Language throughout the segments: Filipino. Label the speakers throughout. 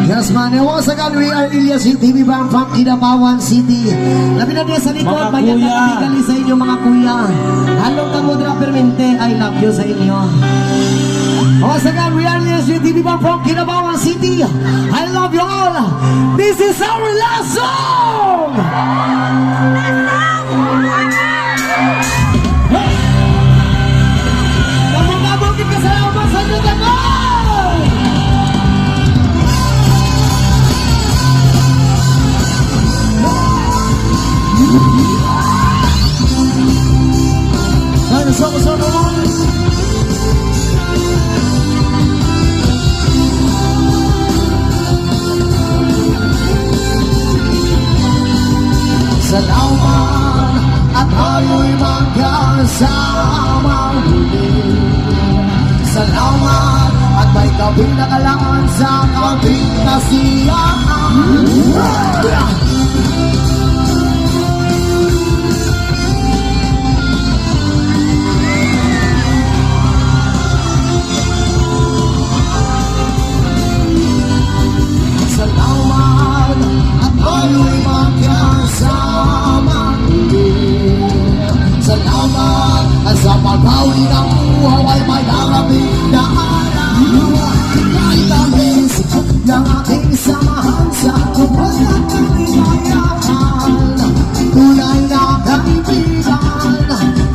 Speaker 1: Yes, man. And once again, we are Elias TV Bang from Kinabawan City. Labi na din sa likod, magandang katigali sa inyo mga kuya. Halong Kamudra Permente, I love you sa inyo. Once again, we are Elias TV Bang from Kinabawan City. I love you all. This is our last song! Kabog-kabogin ka sa laban sa inyo tayo! Sama-sama naman. Salamat at tayo'y magkasama muli. Salamat at may kabinakalangan sa ating kasiyahan. Salamat at tayo'y magkasama muli. Salamat at sa pagbawi ng buhaw ay may darating na araw. Kahit ang isip ng ating samahan sa tupad at kaligayahan, tunay na kaibigan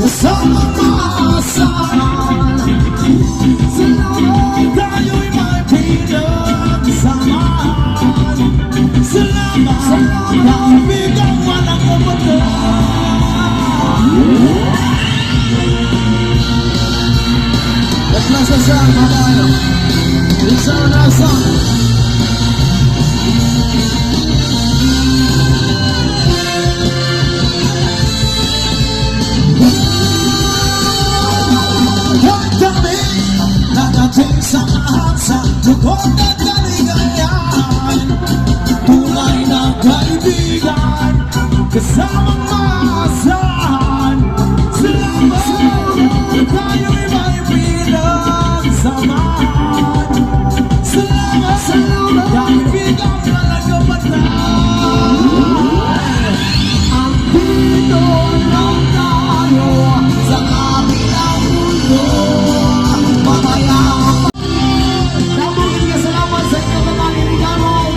Speaker 1: kasama maasahan. Salamat tayo'y may pinagsamahan. Salamat, kaibigan walang kapatid. Let's last a song, mga it's our last song. Huwag kami nadating sa lahat sa lukod at kaligayahan. Tunay na kaibigan kasamang maasahan. Salamat tayo'y may pinagsamahan. Salamat kaibigan walang kapatid. Ang dito lang tayo sa kabilang mundo. Mamaya nabuhin ka salamat sa inyo mga niligawan.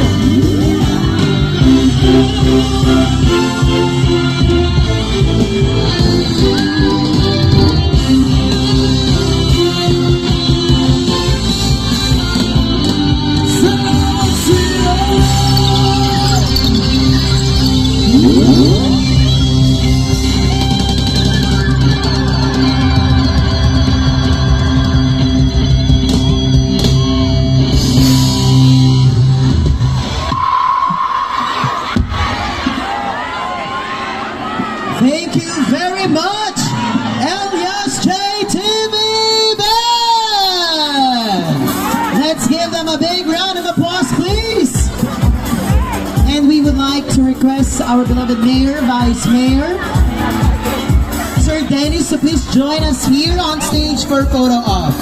Speaker 1: Thank you very much, Elias JTV Band! Let's give them a big round of applause, please! And we would like to request our beloved Mayor, Vice Mayor, Sir Dennis, to please join us here on stage for photo op.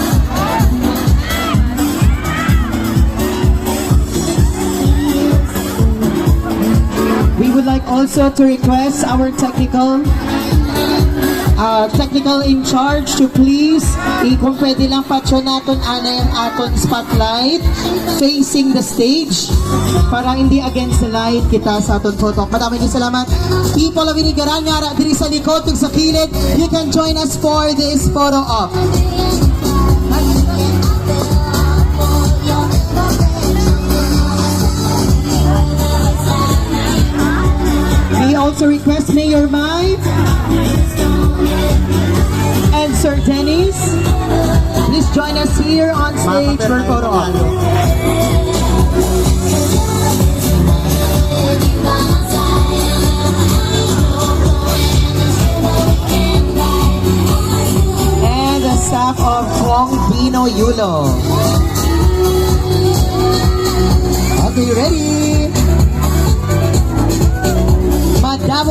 Speaker 1: We would like also to request our technical in charge to please kung pwede lang patyo natin ana yung aton spotlight facing the stage para hindi against the light kita sa aton photo. Maraming salamat. People of Inigaran nga diri sa likod ug sa kilid, you can join us for this photo op. We also request Mayor Mai and Sir Dennis, please join us here on stage for photo op. And the staff of Wong Bino Yulo. Okay, ready?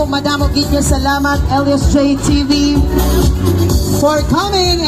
Speaker 1: Madamo, gid salamat Elias JTV for coming.